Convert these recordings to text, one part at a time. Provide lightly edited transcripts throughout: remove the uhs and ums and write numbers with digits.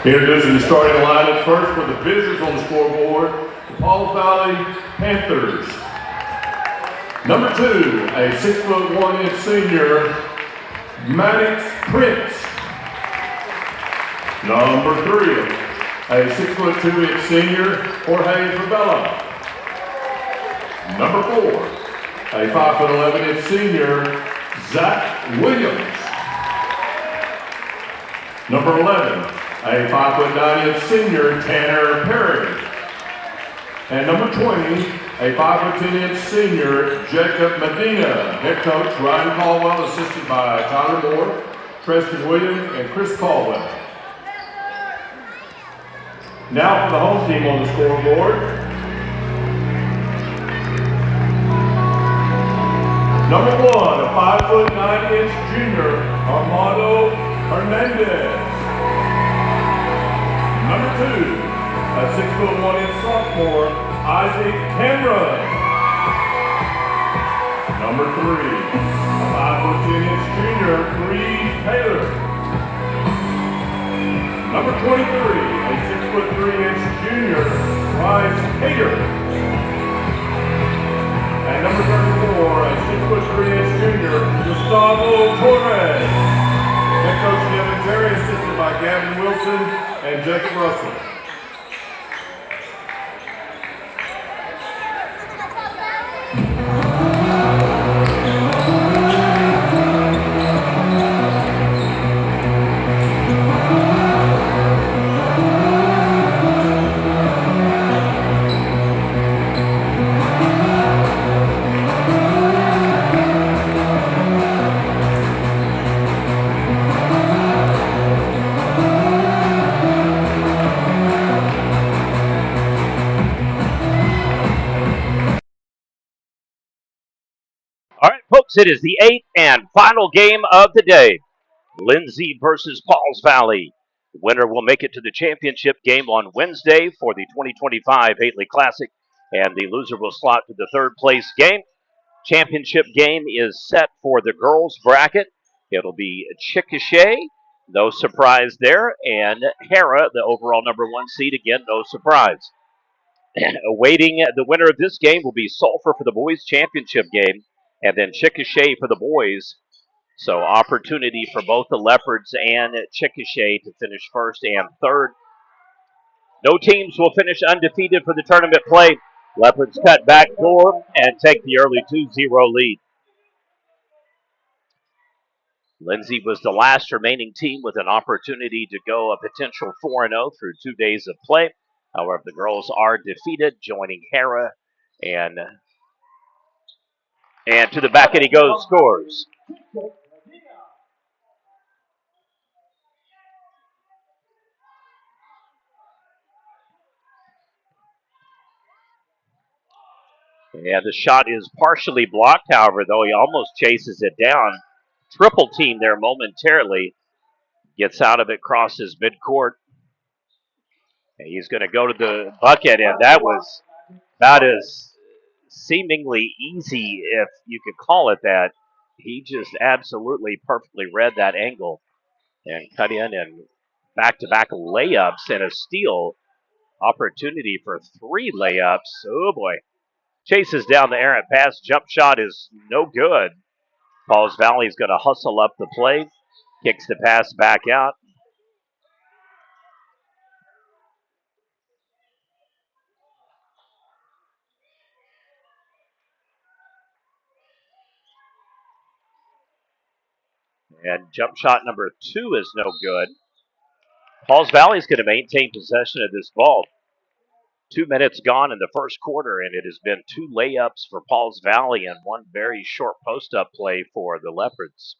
Introducing the starting lineup first for the visitors on the scoreboard, the Pauls Valley Panthers. Number 2, a 6'1" senior, Maddox Prince. Number 3, a 6'2" senior, Jorge Fabella. Number 4, a 5'11" senior, Zach Williams. Number 11, a 5'9" senior, Tanner Perry. And number 20, a 5'10" senior, Jacob Medina. Head coach Ryan Caldwell, assisted by Tyler Moore, Preston Williams, and Chris Caldwell. Now for the home team on the scoreboard. Number 1, a 5'9" junior, Armando Hernandez. Number 2, a 6'1" sophomore, Isaac Cameron. Number 3, a 5'10" junior, Reed Taylor. Number 23, a 6'3" junior, Bryce Hager. And number 34, a 6'3" junior, Gustavo Torres. Head coach Kevin Terry, assisted by Gavin Wilson and Jacob Russell. Folks, it is the 8th and final game of the day. Lindsay versus Pauls Valley. The winner will make it to the championship game on Wednesday for the 2025 Haley Classic, and the loser will slot to the third place game. Championship game is set for the girls bracket. It'll be Chickasha, no surprise there, and Hera, the overall number 1 seed, again, no surprise. Awaiting the winner of this game will be Sulphur for the boys' championship game, and then Chickasha for the boys. So opportunity for both the Leopards and Chickasha to finish first and third. No teams will finish undefeated for the tournament play. Leopards cut back door and take the early 2-0 lead. Lindsay was the last remaining team with an opportunity to go a potential 4-0 through 2 days of play. However, the girls are defeated, joining Hera, and to the back and he goes, scores. And the shot is partially blocked, however, though he almost chases it down. Triple team there momentarily. Gets out of it, crosses midcourt. And he's going to go to the bucket, and that was about as seemingly easy, if you could call it that. He just absolutely perfectly read that angle and cut in, and back-to-back layups and a steal. Opportunity for 3 layups. Oh, boy. Chases down the errant pass. Jump shot is no good. Pauls Valley is going to hustle up the play. Kicks the pass back out. And jump shot number 2 is no good. Pauls Valley is going to maintain possession of this ball. 2 minutes gone in the first quarter, and it has been 2 layups for Pauls Valley and 1 very short post-up play for the Leopards.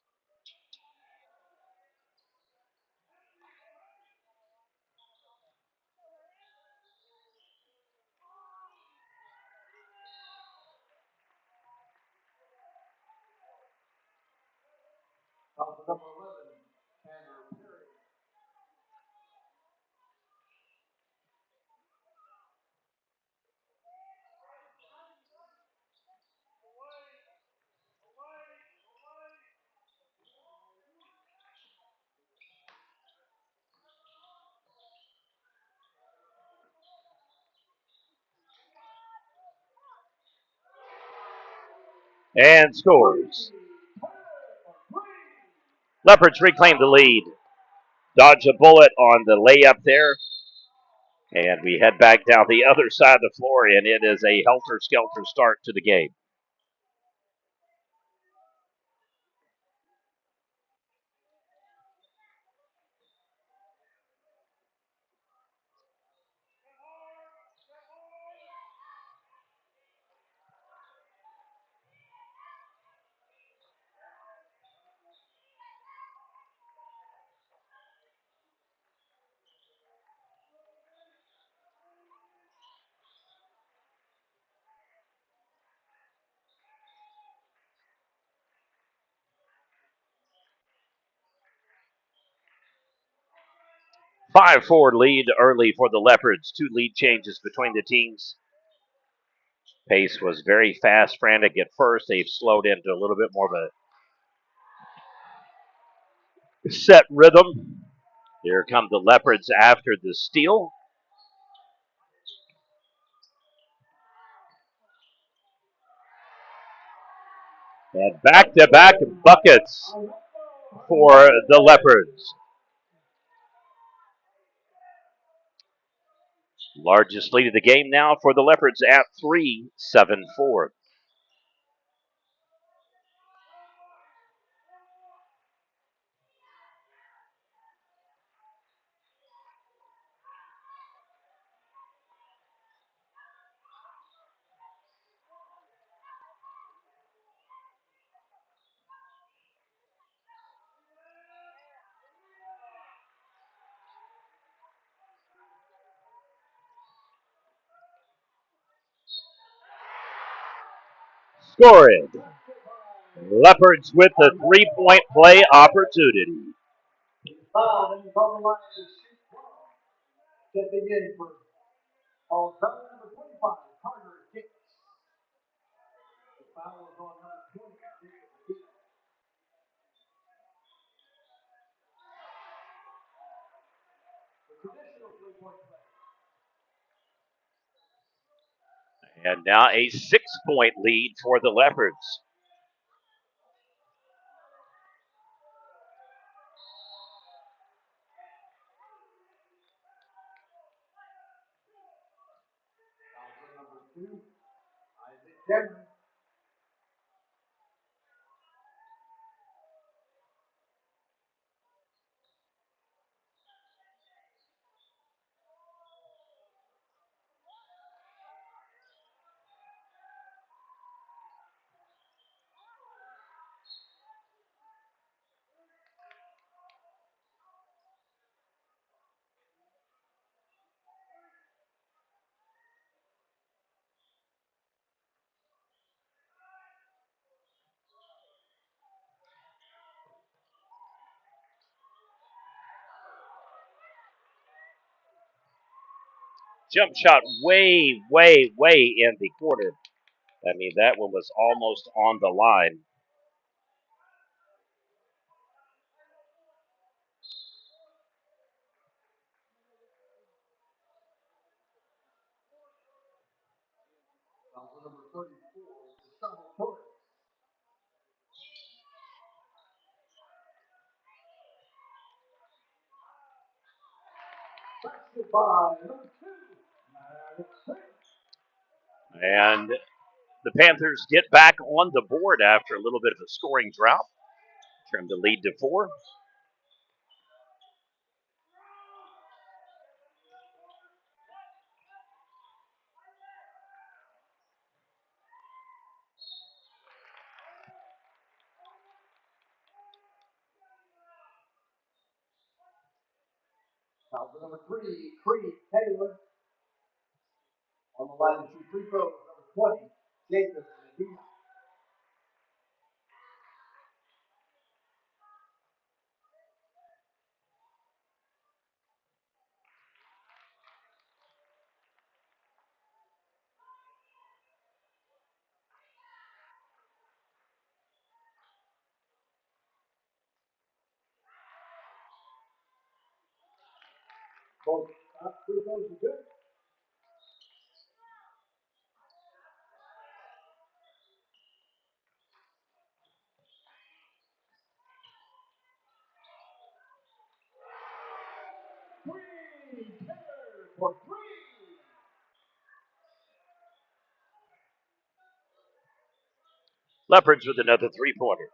and scores. Leopards reclaim the lead. Dodge a bullet on the layup there. And we head back down the other side of the floor, and it is a helter-skelter start to the game. Five-4 lead early for the Leopards. Two lead changes between the teams. Pace was very fast, frantic at first. They've slowed into a little bit more of a set rhythm. Here come the Leopards after the steal. And back-to-back buckets for the Leopards. Largest lead of the game now for the Leopards at 3, 7-4. Scoring. Leopards with the three-point play opportunity. And now a 6-point lead for the Leopards. Jump shot way, way, way in the corner. I mean, that one was almost on the line. And the Panthers get back on the board after a little bit of a scoring drought. Trimmed the lead to 4. Leopards with another three-pointer.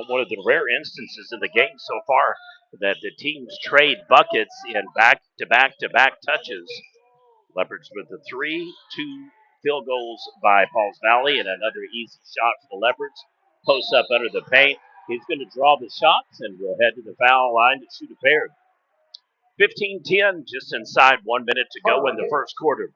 One of the rare instances in the game so far that the teams trade buckets in back-to-back-to-back touches. Leopards with the 3-2 field goals by Pauls Valley and another easy shot for the Leopards. Posts up under the paint. He's going to draw the shots and we'll head to the foul line to shoot a pair. 15-10, just inside 1 minute to go in the first quarter.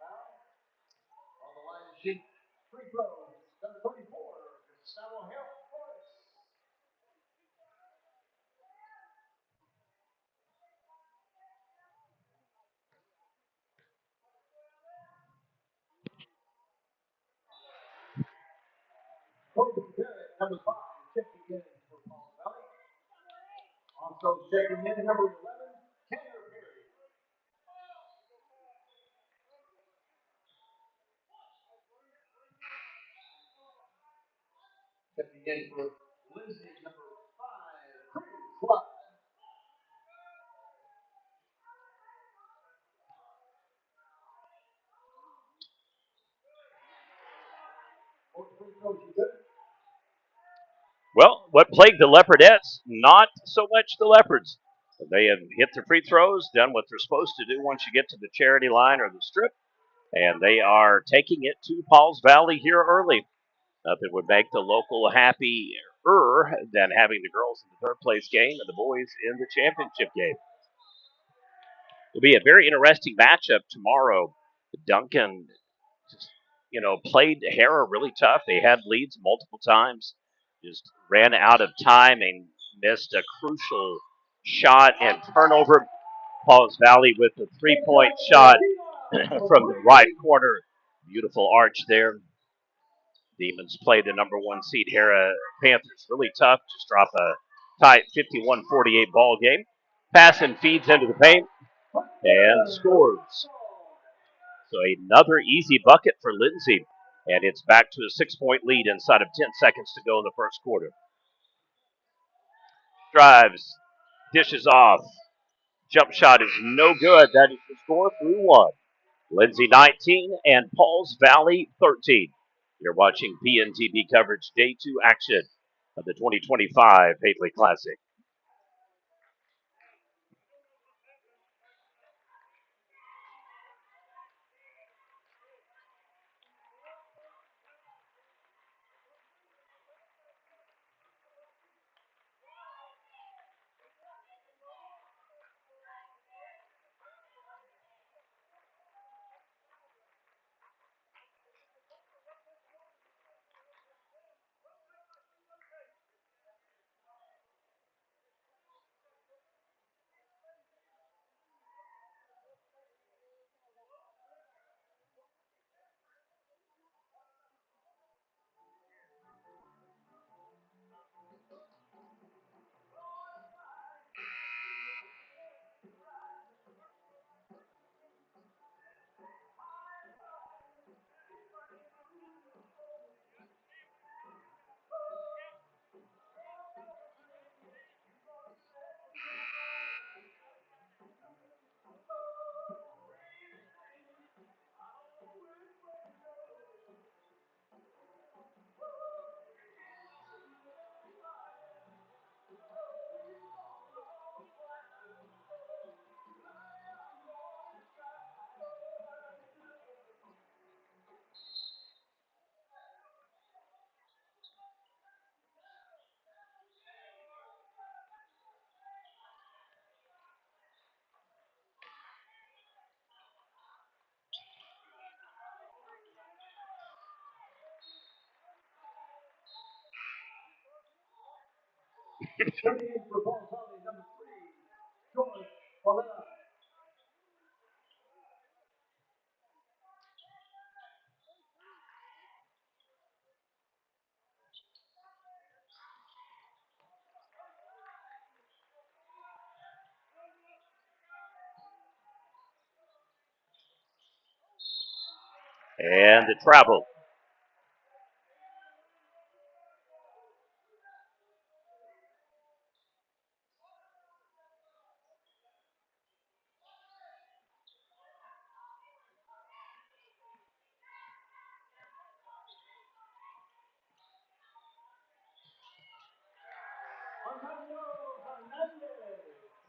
Well, what plagued the Leopardettes? Not so much the Leopards. They have hit their free throws, done what they're supposed to do once you get to the charity line or the strip, and they are taking it to Pauls Valley here early. Nothing would make the local happier than having the girls in the third place game and the boys in the championship game. It'll be a very interesting matchup tomorrow. Duncan, played Hera really tough. They had leads multiple times, just ran out of time and missed a crucial shot and turnover. Pauls Valley with a 3-point shot from the right corner. Beautiful arch there. Demons play the number one seed Hera Panthers really tough. Just drop a tight 51-48 ball game. Pass and feeds into the paint and scores. So another easy bucket for Lindsay. And it's back to a 6-point lead inside of 10 seconds to go in the first quarter. Drives, dishes off. Jump shot is no good. That is the score 3-1. Lindsay 19 and Pauls Valley 13. You're watching PNTV coverage day 2 action of the 2025 Paisley Classic. And the travel.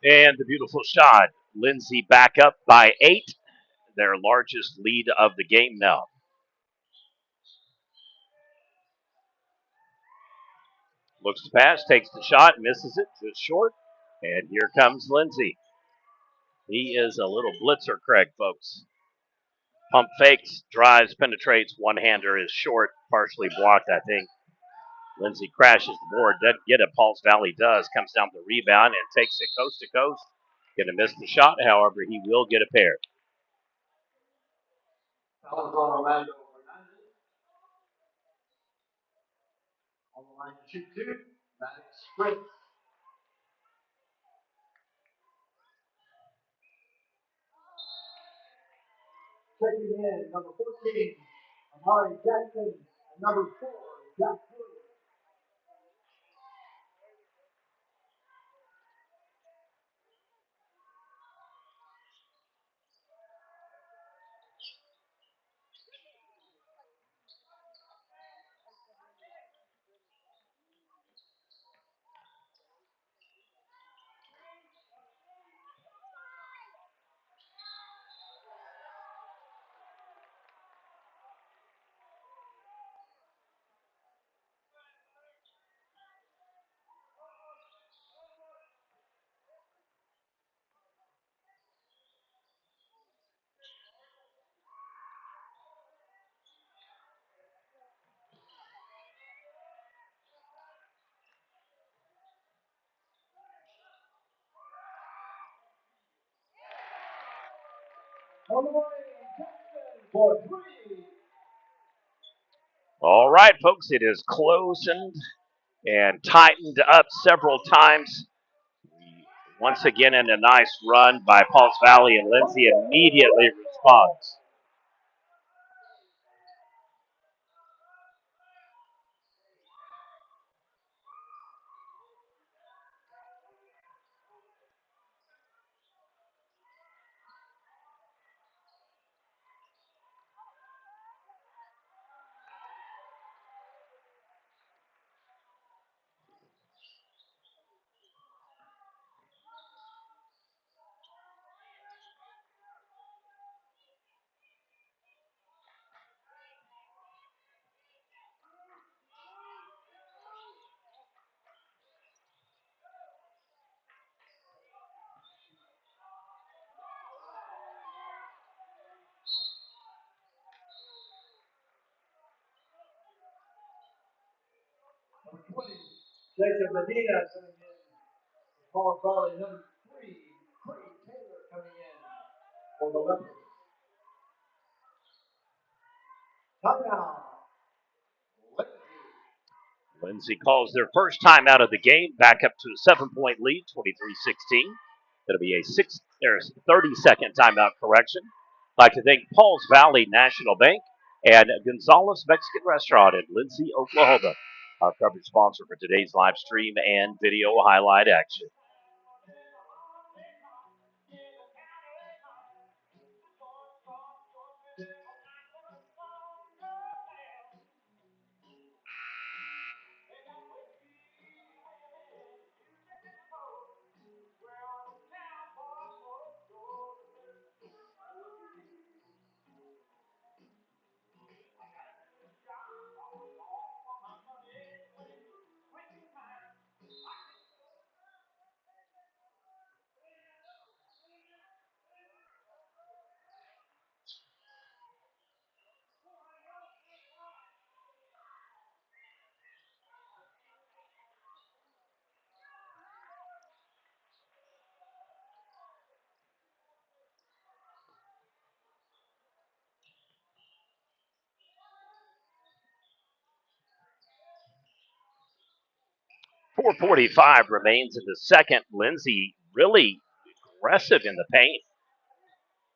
And the beautiful shot. Lindsay back up by 8, their largest lead of the game now. Looks to pass, takes the shot, misses it, just short. And here comes Lindsay. He is a little blitzer, Craig, folks. Pump fakes, drives, penetrates. One-hander is short, partially blocked, I think. Lindsay crashes the board, doesn't get it. Pauls Valley does. Comes down the rebound and takes it coast to coast. Going to miss the shot, however, he will get a pair. All right, folks, it is closed and tightened up several times. Once again, in a nice run by Pauls Valley, and Lindsay immediately responds. Lindsay calls their first time out of the game, back up to a 7-point lead, 23-16. That'll be a 30-second timeout correction. I'd like to thank Pauls Valley National Bank and Gonzalez Mexican Restaurant in Lindsay, Oklahoma, our coverage sponsor for today's live stream and video highlight action. 4:45 remains in the second. Lindsay really aggressive in the paint.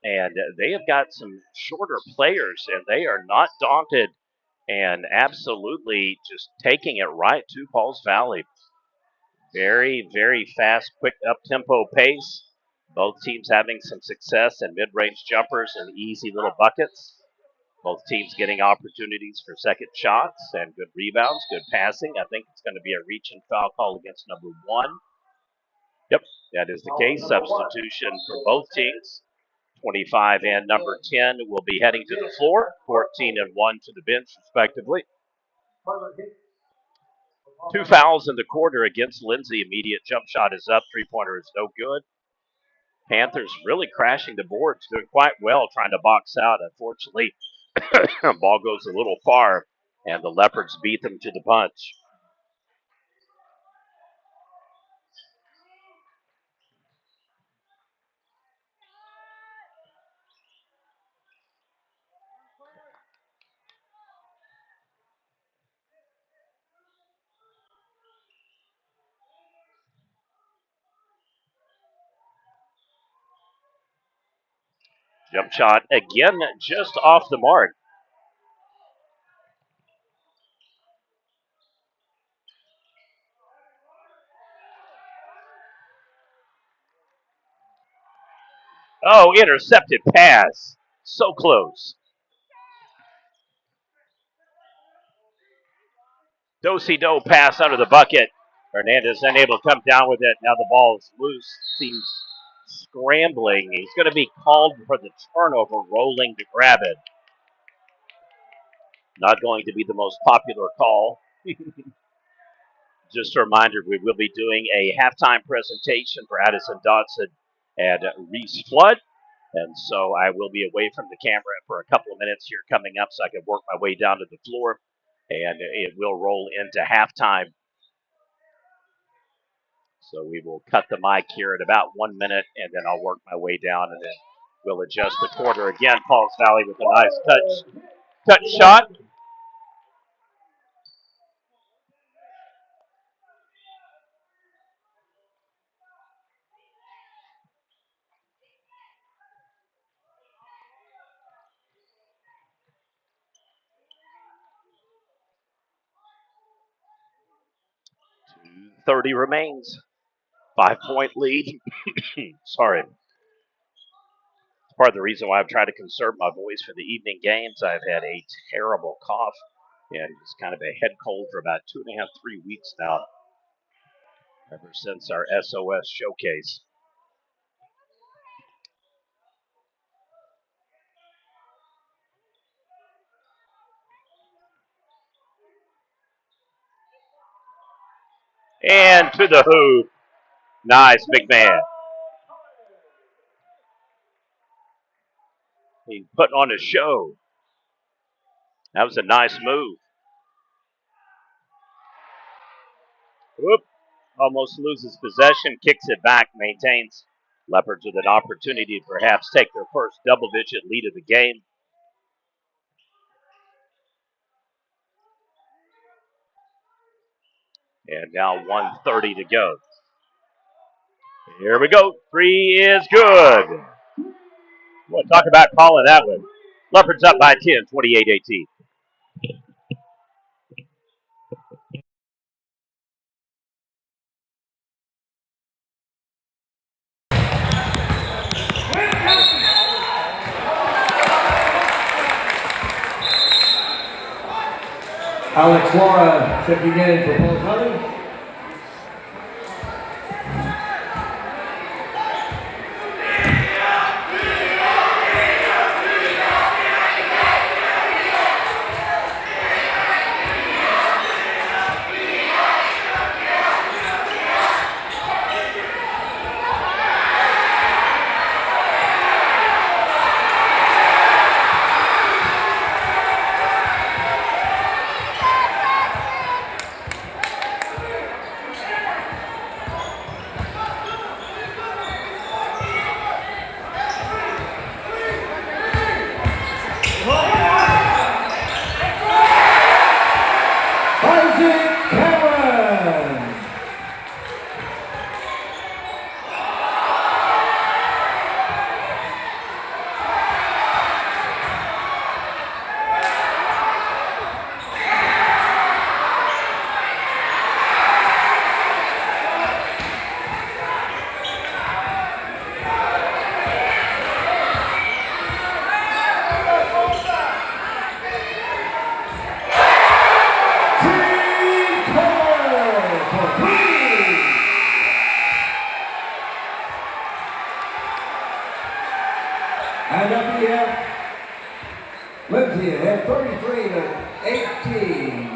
And they have got some shorter players, and they are not daunted and absolutely just taking it right to Pauls Valley. Very, very fast, quick up-tempo pace. Both teams having some success in mid-range jumpers and easy little buckets. Both teams getting opportunities for second shots and good rebounds, good passing. I think it's going to be a reach and foul call against number 1. Yep, that is the case. Substitution for both teams. 25 and number 10 will be heading to the floor. 14 and 1 to the bench, respectively. 2 fouls in the quarter against Lindsay. Immediate jump shot is up. Three-pointer is no good. Panthers really crashing the boards, doing quite well trying to box out. Unfortunately, ball goes a little far, and the Leopards beat them to the punch. Jump shot again, just off the mark. Oh, intercepted pass. So close. Do-si-do pass under the bucket. Hernandez unable to come down with it. Now the ball is loose. Seems scrambling. He's going to be called for the turnover, rolling to grab it. Not going to be the most popular call. Just a reminder, we will be doing a halftime presentation for Addison Dodson and Reese Flood. And so I will be away from the camera for a couple of minutes here coming up so I can work my way down to the floor. And it will roll into halftime. So we will cut the mic here at about 1 minute, and then I'll work my way down, and then we'll adjust the quarter again. Pauls Valley with a nice touch shot. .30 remains. 5-point lead. Sorry. It's part of the reason why I've tried to conserve my voice for the evening games. I've had a terrible cough and it's kind of a head cold for about 2.5, 3 weeks now, ever since our SOS showcase. And to the hoop. Nice, big man. He's putting on a show. That was a nice move. Whoop. Almost loses possession, kicks it back, maintains. Leopards with an opportunity to perhaps take their first double-digit lead of the game. And now 1:30 to go. Here we go. 3 is good. We'll talk about calling that one. Leopards up by 10, 28-18. Alex Laura checking in for Pauls Valley. ahead 33-18.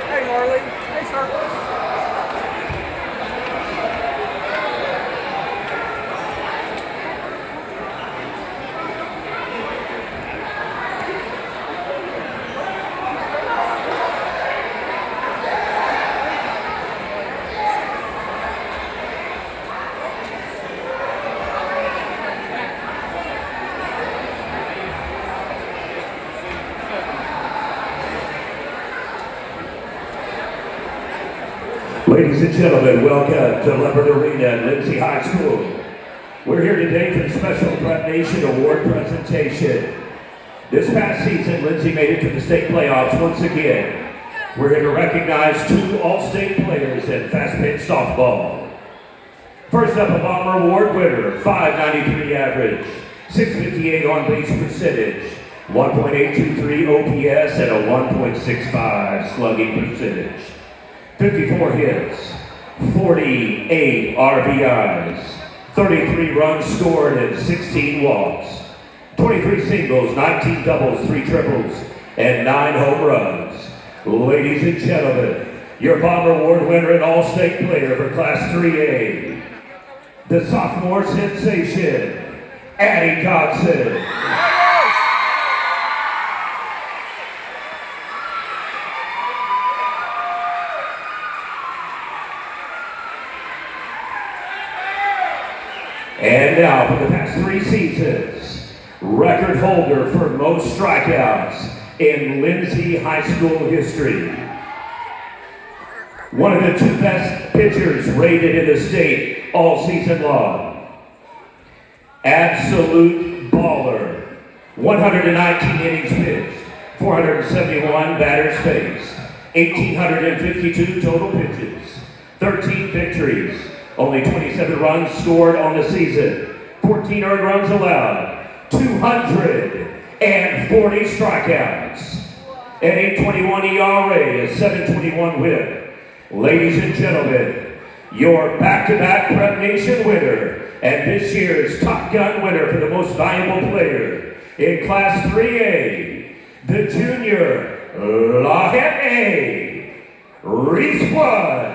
Hey, Marley. Hey, Circles. Ladies and gentlemen, welcome to Leopard Arena at Lindsay High School. We're here today for the Special Prep Nation Award presentation. This past season, Lindsay made it to the state playoffs once again. We're here to recognize 2 All-State players in fast-pitch softball. First up, a Bomber Award winner, 593 average, 658 on-base percentage, 1.823 OPS, and a 1.65 slugging percentage. 54 hits, 48 RBIs, 33 runs scored and 16 walks, 23 singles, 19 doubles, 3 triples, and 9 home runs. Ladies and gentlemen, your Bomber Award winner and All-State player for Class 3A, the sophomore sensation, Addie Dodson. And now, for the past 3 seasons, record holder for most strikeouts in Lindsay High School history. One of the 2 best pitchers rated in the state all season long. Absolute baller. 119 innings pitched, 471 batters faced, 1,852 total pitches, 13 victories. Only 27 runs scored on the season, 14 earned runs allowed, 240 strikeouts, an 8.21 ERA, a 7.21 WHIP. Ladies and gentlemen, your back-to-back Prep Nation winner and this year's Top Gun winner for the most valuable player in Class 3A, the junior Lahette Reese Blood.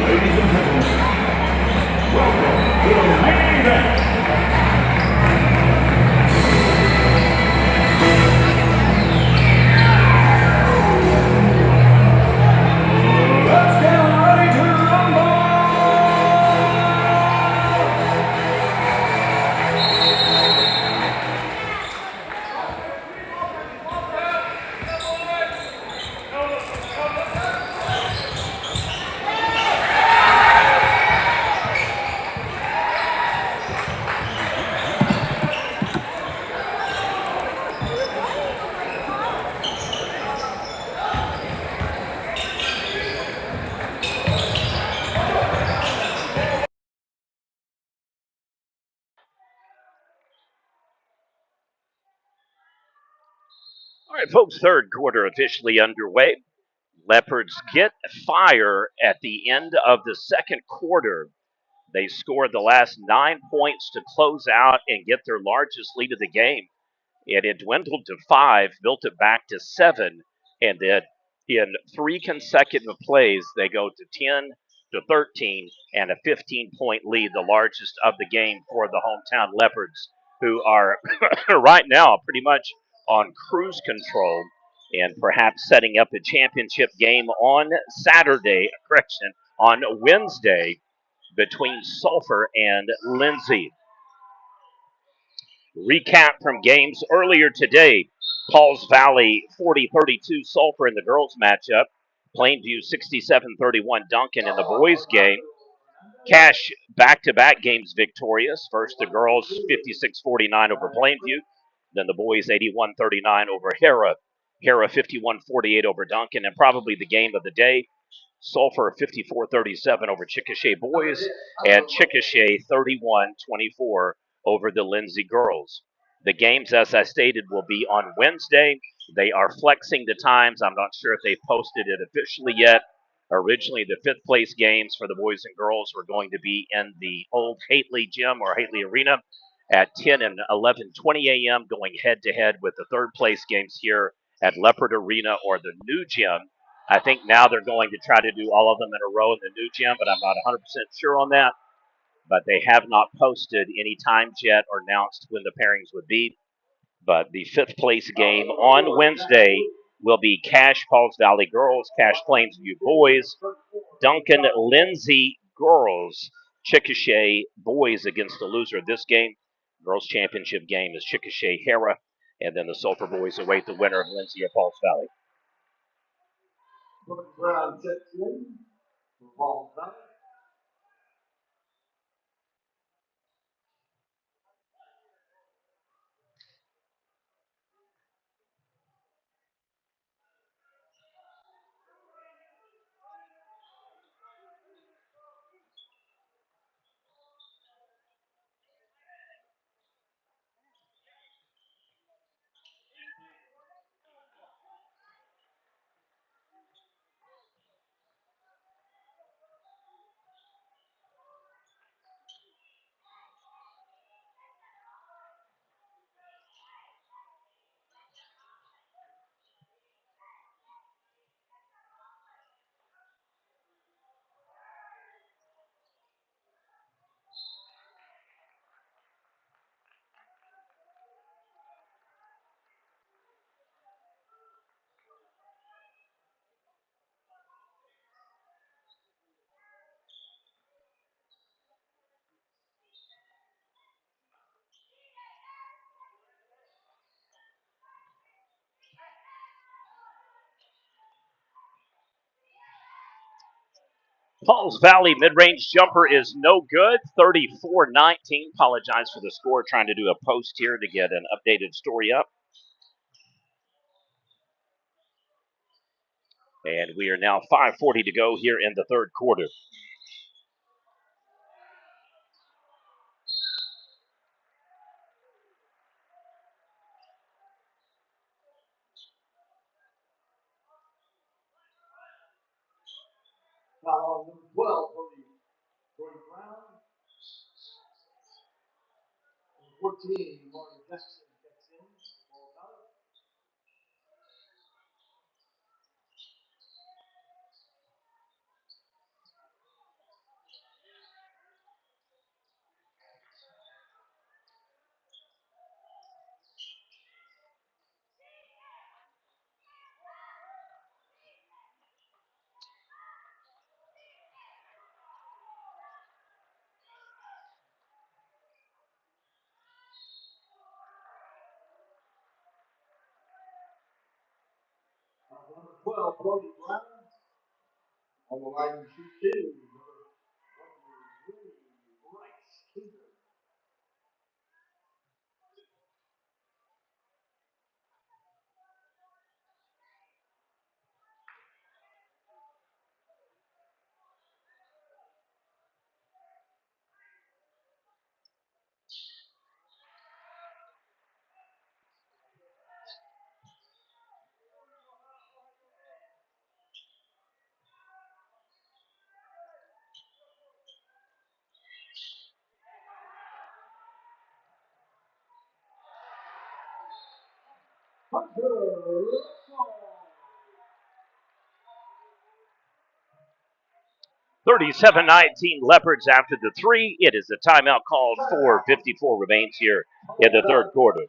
Ladies and gentlemen, welcome to the main event. Let's get ready to rumble! All right, folks, third quarter officially underway. Leopards get fire at the end of the second quarter. They scored the last 9 points to close out and get their largest lead of the game. It had dwindled to 5, built it back to 7, and then in 3 consecutive plays, they go to 10 to 13 and a 15-point lead, the largest of the game for the hometown Leopards, who are right now pretty much on cruise control and perhaps setting up a championship game on Wednesday between Sulphur and Lindsay. Recap from games earlier today. Pauls Valley 40-32 Sulphur in the girls matchup. Plainview 67-31 Duncan in the boys game. Cash back-to-back games victorious. First the girls 56-49 over Plainview. Then the boys 81-39 over Hera. Hera 51-48 over Duncan. And probably the game of the day, Sulphur 54-37 over Chickasha boys, and Chickasha 31-24 over the Lindsay girls. The games, as I stated, will be on Wednesday. They are flexing the times. I'm not sure if they've posted it officially yet. Originally, the fifth place games for the boys and girls were going to be in the old Hately Gym or Hately Arena at 10 and 11:20 a.m., going head to head with the third place games here at Leopard Arena or the new gym. I think now they're going to try to do all of them in a row in the new gym, but I'm not 100% sure on that. But they have not posted any times yet or announced when the pairings would be. But the fifth place game on Wednesday will be Cash Pauls Valley girls, Cash Plainview boys, Duncan Lindsay girls, Chickasha boys against the loser of this game. Girls championship game is Chickasha Hera, and then the Sulphur boys await the winner of Lindsay at Pauls Valley. Pauls Valley mid-range jumper is no good, 34-19. Apologize for the score, trying to do a post here to get an updated story up. And we are now 5:40 to go here in the third quarter. Foul number 12 for the Jordan Brown. 14, Martin Jackson gets in. Ball out. 12, Cody Brown. On the line, shoot 2. Bryce. 37-19 Leopards after the 3. It is a timeout called. 4:54 remains here in the third quarter.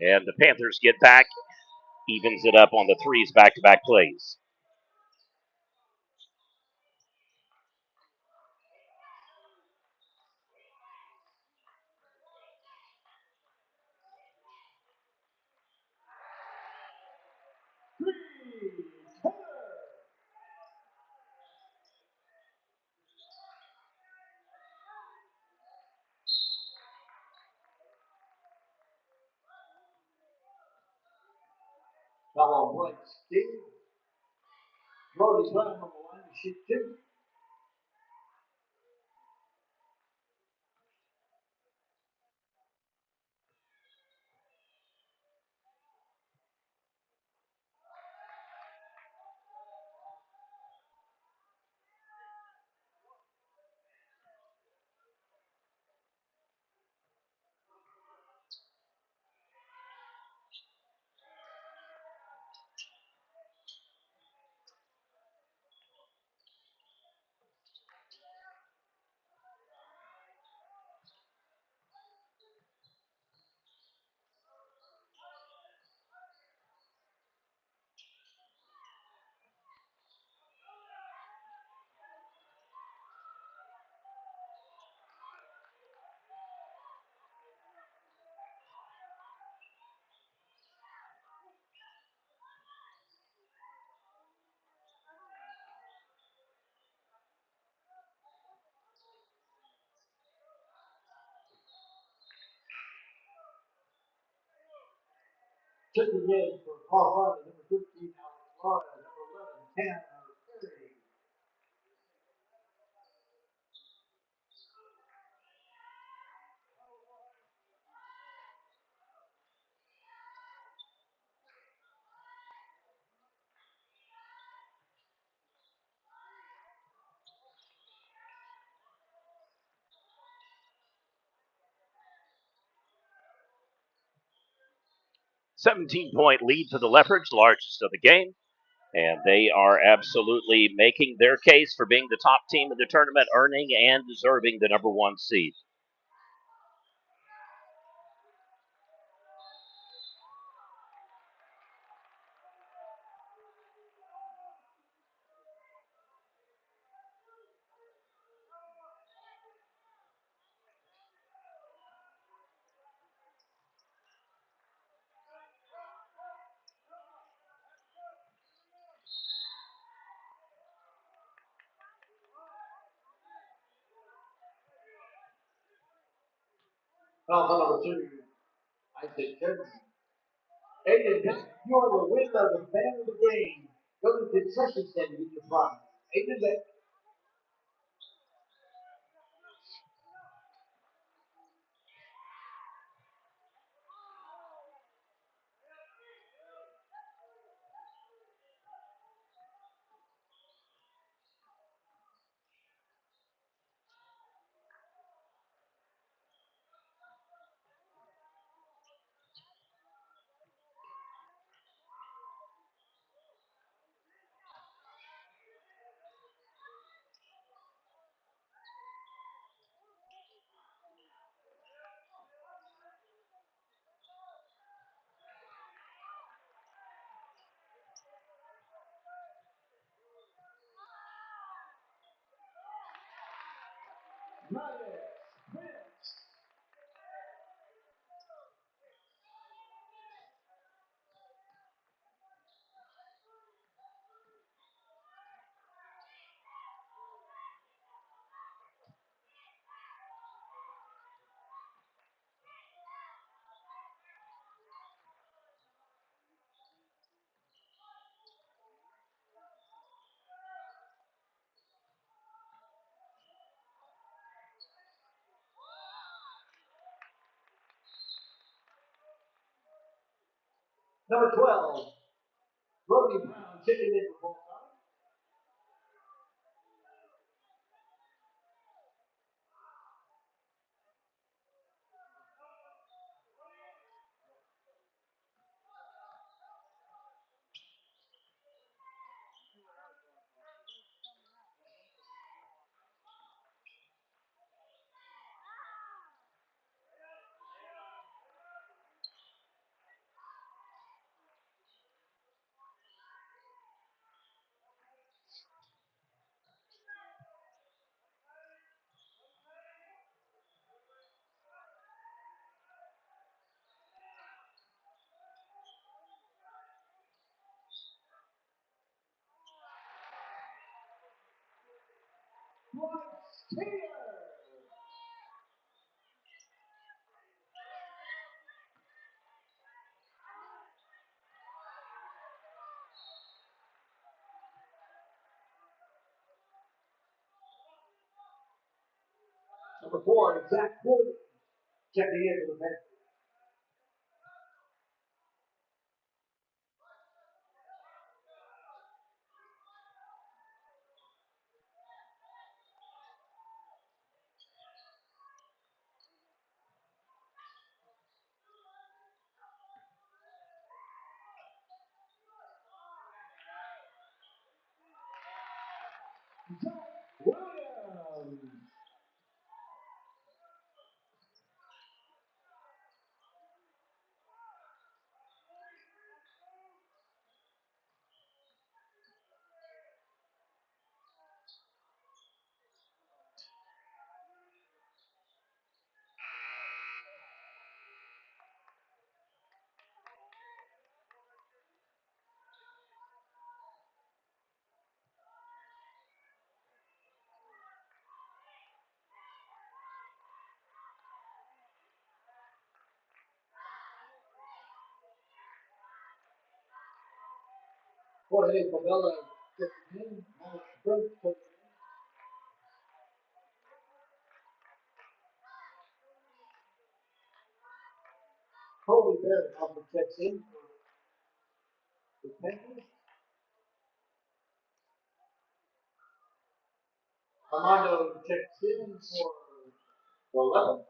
And the Panthers get back, evens it up on the 3s back-to-back plays. Foul on Bryce. Cody Brown on the line to shoot 2. Checking in for qualifying number 15, Alex Florida, number 11, Tanner Perry. Point lead for the Leopards, largest of the game. And they are absolutely making their case for being the top team in the tournament, earning and deserving the number 1 seed. Foul on number 2, Isaac Kennedy. Aiden You are the winner of the man of the game. Go to the concession stand to get your prize. Amen. Number 12, Brody Brown, checking in for ball time. Number 4, Zach Wood, checking in for the bench. Williams. Jorge Favela, checking in. Alex Brent, checking in. Colby Barrett also checks in for the Penguins. Armando checks in for the 11th.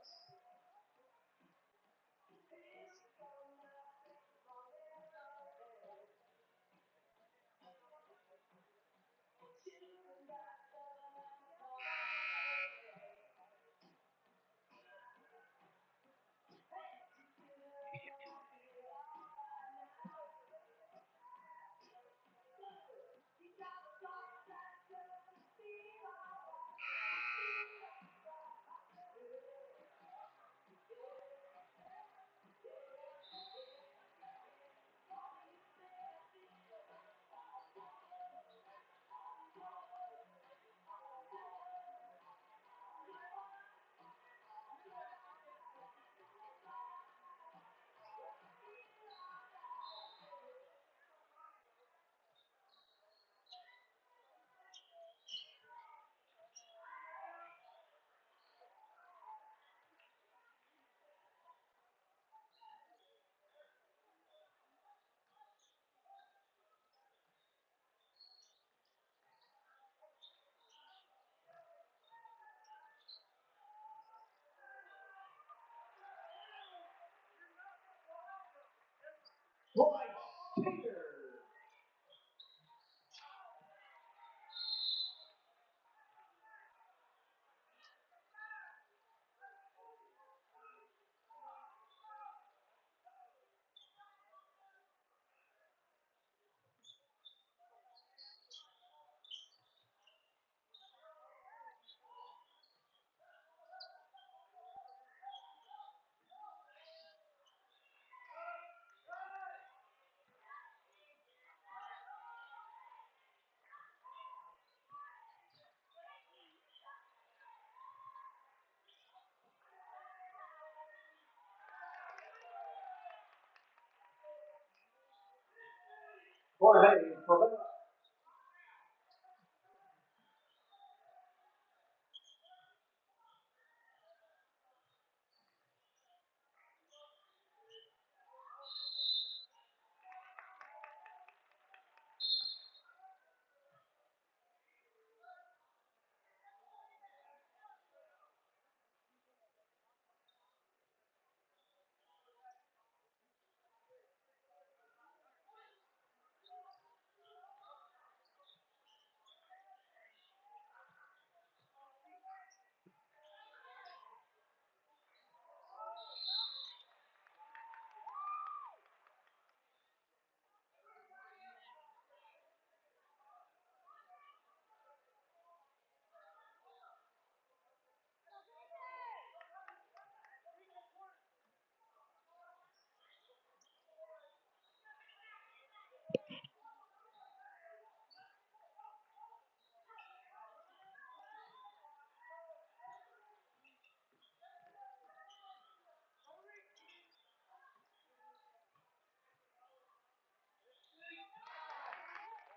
Jorge Pavetta.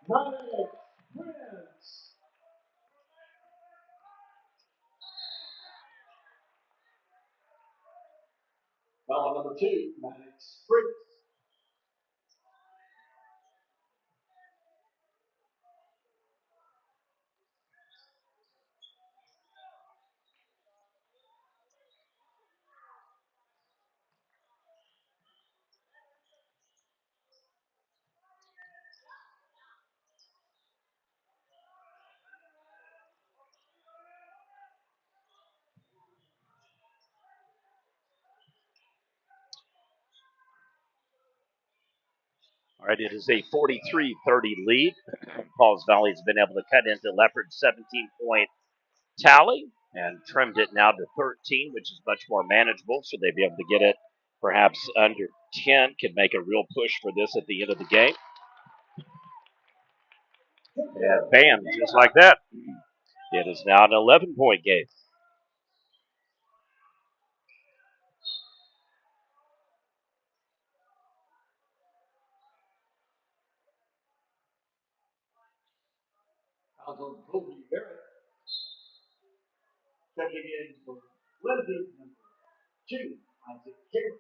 Maddox Prince. Foul number 2, Maddox Prince. All right, it is a 43-30 lead. Pauls Valley's been able to cut into Leopard's 17-point tally and trimmed it now to 13, which is much more manageable. Should they be able to get it perhaps under 10, could make a real push for this at the end of the game. And bam, just like that, it is now an 11-point game. Fouls on Kobe Barrett. Checking in for Lindsay, number 2, Isaac Cameron.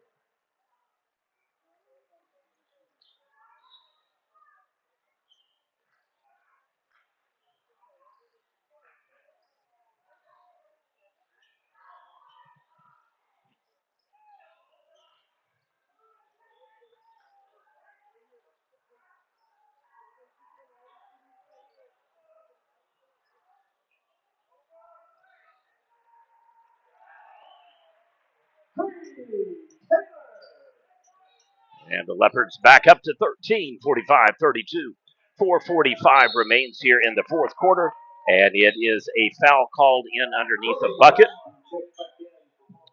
And the Leopards back up to 13, 45-32. 4:45 remains here in the fourth quarter, and it is a foul called in underneath the bucket.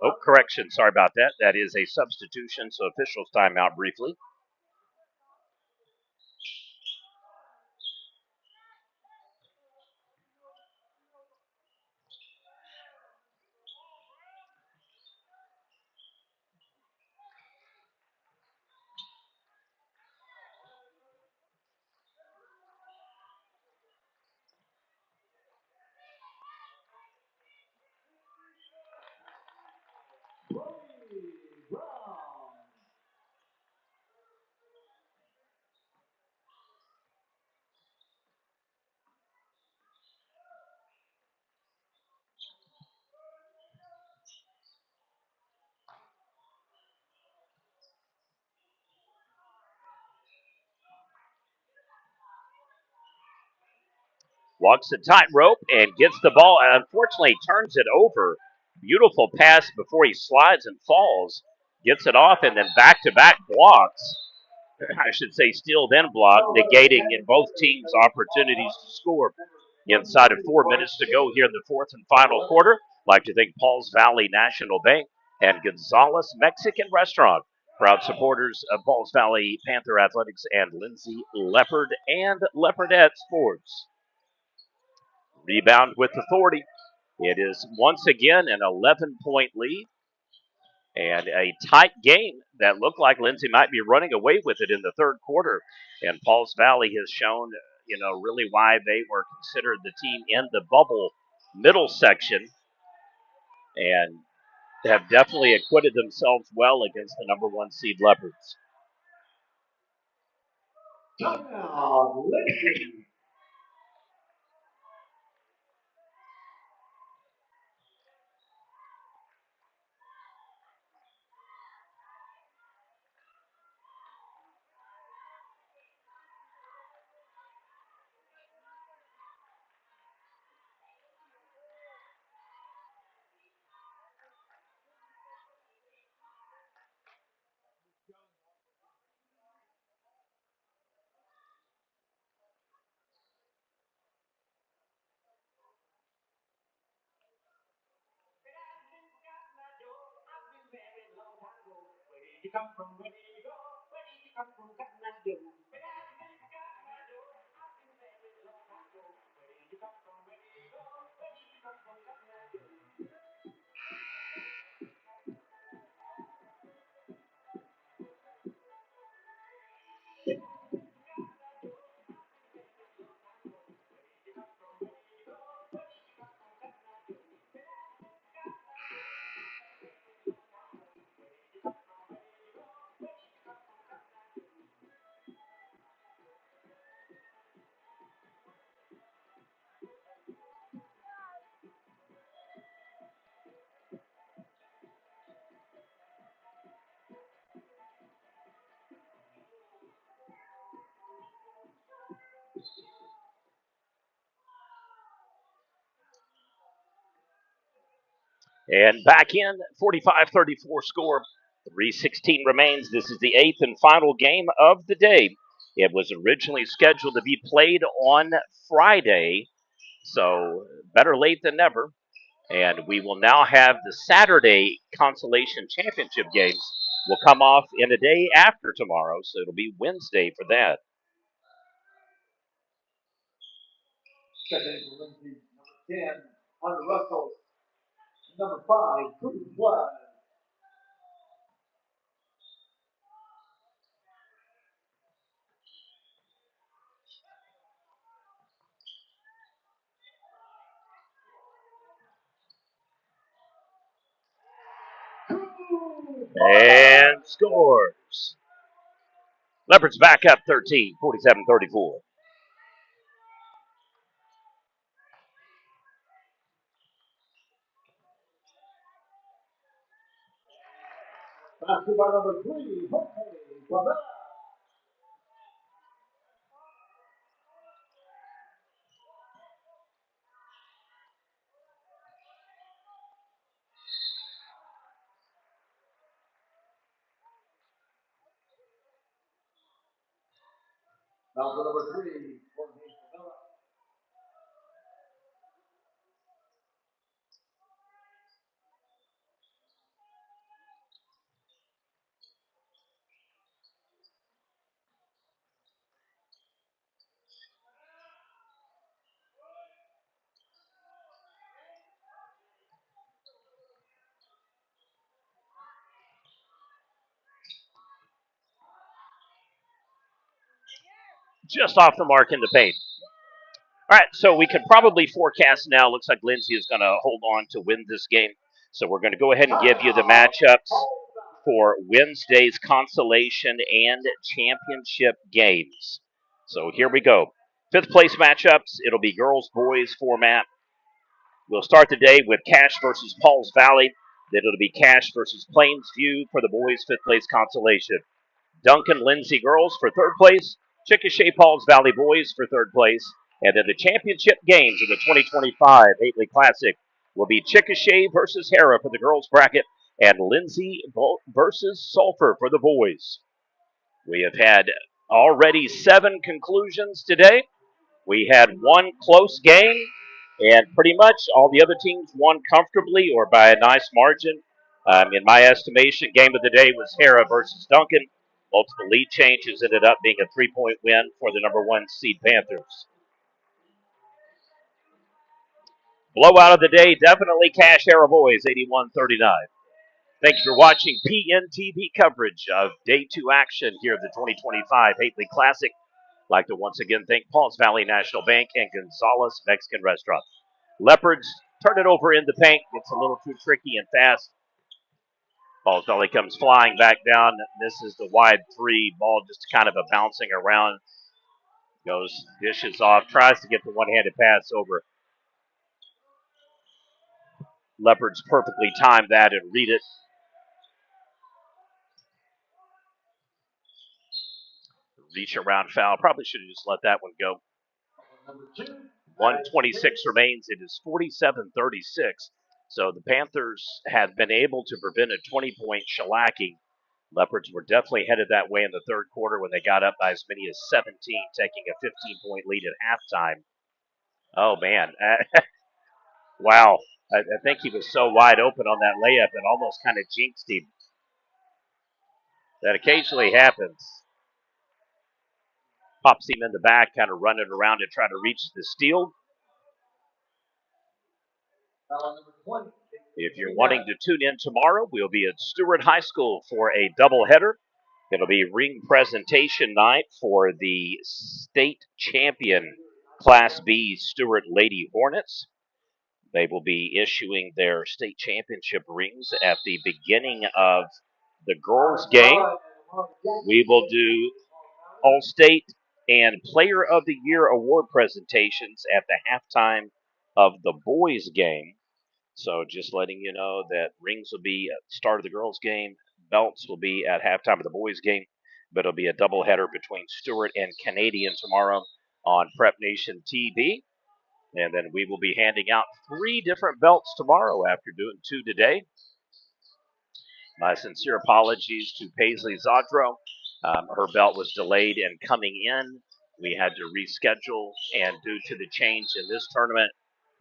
Oh, correction. Sorry about that. That is a substitution, so officials timeout briefly. Walks the tightrope and gets the ball, and unfortunately turns it over. Beautiful pass before he slides and falls. Gets it off, and then back-to-back blocks. I should say steal then block, negating in both teams' opportunities to score. Inside of 4 minutes to go here in the fourth and final quarter, I'd like to thank Pauls Valley National Bank and Gonzalez Mexican Restaurant, proud supporters of Pauls Valley Panther Athletics and Lindsay Leopard and Leopardette Sports. Rebound with authority. It is once again an 11-point lead. And a tight game that looked like Lindsay might be running away with it in the third quarter. And Pauls Valley has shown, really why they were considered the team in the bubble middle section and have definitely acquitted themselves well against the number one seed Leopards. Timeout, Lindsay. And back in 45-34 score. 3:16 remains. This is the eighth and final game of the day. It was originally scheduled to be played on Friday, so better late than never. And we will now have the Saturday consolation championship games will come off in a day after tomorrow, so it'll be Wednesday for that. Second for Lindsay, number 10, Hunter Russell. Number 5, Bruce Blood. And scores. Leopards back up 13, 47-34. Passed by number 3, Jorge Guevara. Now for number 3, Jorge Guevara. Just off the mark in the paint. All right, so we can probably forecast now. Looks like Lindsay is going to hold on to win this game. So we're going to go ahead and give you the matchups for Wednesday's consolation and championship games. So here we go. Fifth place matchups. It'll be girls boys format. We'll start the day with Cash versus Pauls Valley. Then it'll be Cash versus Plainsview for the boys' fifth place consolation. Duncan Lindsay girls for third place. Chickasha Pauls Valley boys for third place. And then the championship games of the 2025 Hately Classic will be Chickasha versus Hera for the girls bracket and Lindsay versus Sulphur for the boys. We have had already 7 conclusions today. We had one close game, and pretty much all the other teams won comfortably or by a nice margin. In my estimation, game of the day was Hera versus Duncan. Multiple lead changes ended up being a 3-point win for the number 1 seed Panthers. Blowout of the day, definitely Cash Hera boys, 81-39. Thank you for watching PNTV coverage of Day 2 action here at the 2025 Hately Classic. I'd like to once again thank Pauls Valley National Bank and Gonzalez Mexican Restaurant. Leopards turn it over in the paint. Gets a little too tricky and fast. Pauls Valley comes flying back down. Misses the wide three. Ball just kind of a bouncing around. Goes, dishes off, tries to get the one-handed pass over. Leopards perfectly timed that and read it. Reach around foul. Probably should have just let that one go. 1:26 remains. It is 47-36. So the Panthers have been able to prevent a 20-point shellacking. Leopards were definitely headed that way in the third quarter when they got up by as many as 17, taking a 15-point lead at halftime. Oh, man. Wow. I think he was so wide open on that layup it almost kind of jinxed him. That occasionally happens. Pops him in the back, kind of running around to try to reach the steal. If you're wanting to tune in tomorrow, we'll be at Stewart High School for a doubleheader. It'll be ring presentation night for the state champion Class B Stewart Lady Hornets. They will be issuing their state championship rings at the beginning of the girls' game. We will do All-State and Player of the Year award presentations at the halftime of the boys' game. So just letting you know that rings will be at the start of the girls' game, belts will be at halftime of the boys' game, but it'll be a doubleheader between Stewart and Canadian tomorrow on Prep Nation TV. And then we will be handing out 3 different belts tomorrow after doing 2 today. My sincere apologies to Paisley Zadro. Her belt was delayed in coming in. We had to reschedule, and due to the change in this tournament,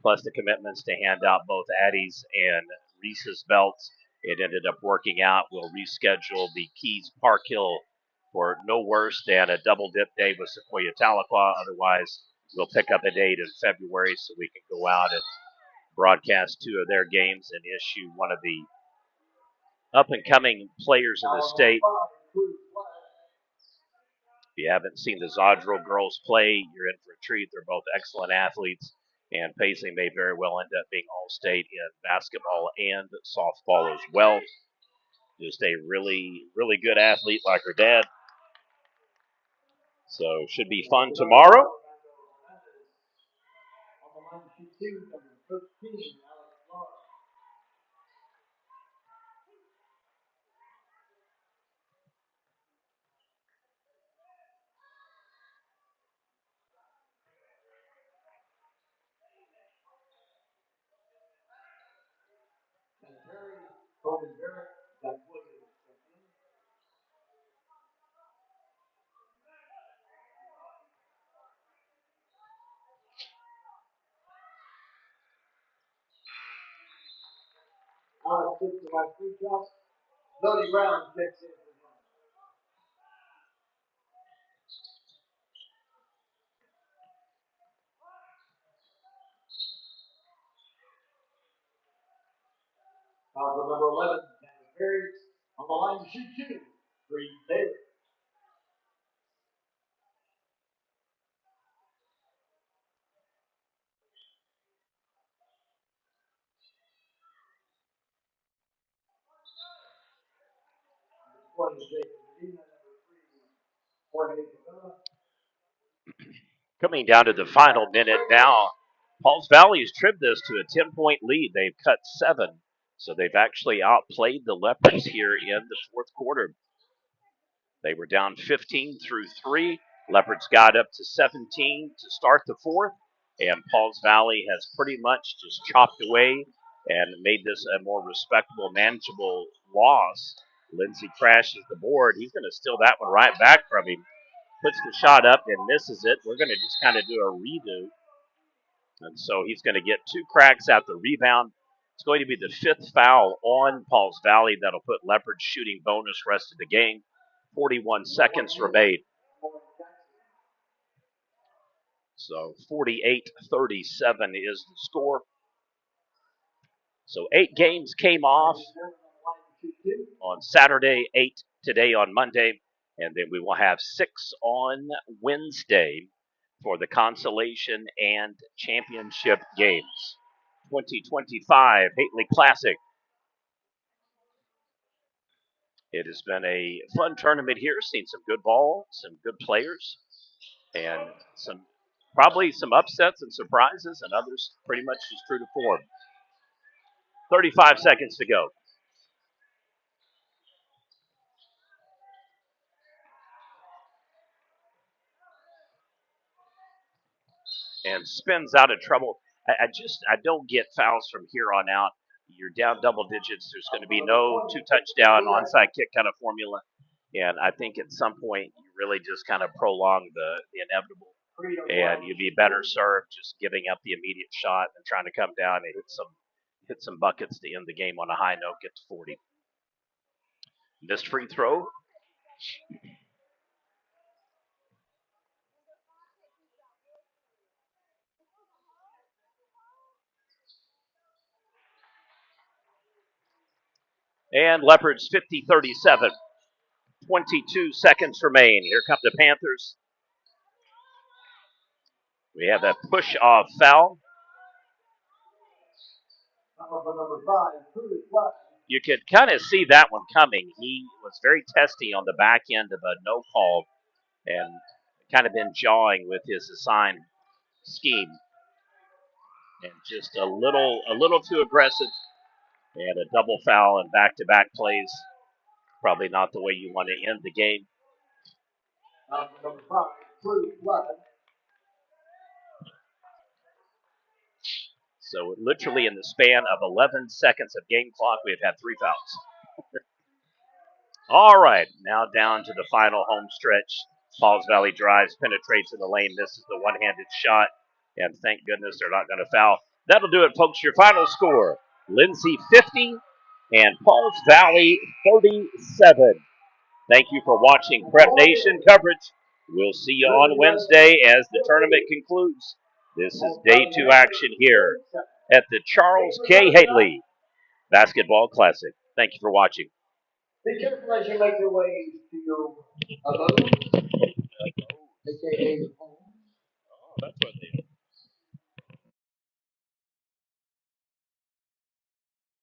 plus the commitments to hand out both Addie's and Reese's belts, it ended up working out. We'll reschedule the Keys Park Hill for no worse than a double dip day with Sequoia Tahlequah. Otherwise, we'll pick up a date in February so we can go out and broadcast 2 of their games and issue one of the up-and-coming players in the state. If you haven't seen the Zadro girls play, you're in for a treat. They're both excellent athletes, and Paisley may very well end up being All-State in basketball and softball as well. Just a really, really good athlete like her dad. So should be fun tomorrow. Number 11, Perry, on the line to shoot 2. Green Taylor. Coming down to the final minute now. Pauls Valley has trimmed this to a 10-point lead. They've cut 7, so they've actually outplayed the Leopards here in the fourth quarter. They were down 15 through 3. Leopards got up to 17 to start the fourth, and Pauls Valley has pretty much just chopped away and made this a more respectable, manageable loss. Lindsay crashes the board. He's going to steal that one right back from him. Puts the shot up and misses it. We're going to just kind of do a redo. And so he's going to get 2 cracks at the rebound. It's going to be the 5th foul on Pauls Valley. That'll put Leopards shooting bonus rest of the game. 41 seconds remain. So 48-37 is the score. So 8 games came off. on Saturday, 8 today on Monday, and then we will have 6 on Wednesday for the consolation and championship games. 2025 Hately Classic. It has been a fun tournament here. Seen some good ball, some good players, and probably some upsets and surprises, and others pretty much just true to form. 35 seconds to go. And spins out of trouble. I don't get fouls from here on out. You're down double digits. There's going to be no 2-touchdown onside kick kind of formula. And I think at some point you really just kind of prolong the inevitable. And you'd be better served just giving up the immediate shot and trying to come down and hit some buckets to end the game on a high note, get to 40. Missed free throw. And Leopards 50-37. 22 seconds remain. Here come the Panthers. We have a push-off foul. You could kind of see that one coming. He was very testy on the back end of a no call and kind of been jawing with his assigned scheme. And just a little too aggressive. And a double foul and back-to-back plays. Probably not the way you want to end the game. So literally in the span of 11 seconds of game clock, we've had 3 fouls. All right, now down to the final home stretch. Pauls Valley drives, penetrates in the lane, misses the one-handed shot, and thank goodness they're not going to foul. That'll do it, folks. Your final score, Lindsay 50 and Pauls Valley 37. Thank you for watching Prep Nation coverage. We'll see you on Wednesday as the tournament concludes. This is day 2 action here at the Charles K. Hately Basketball Classic. Thank you for watching. Be careful as you make your way to your abode, aka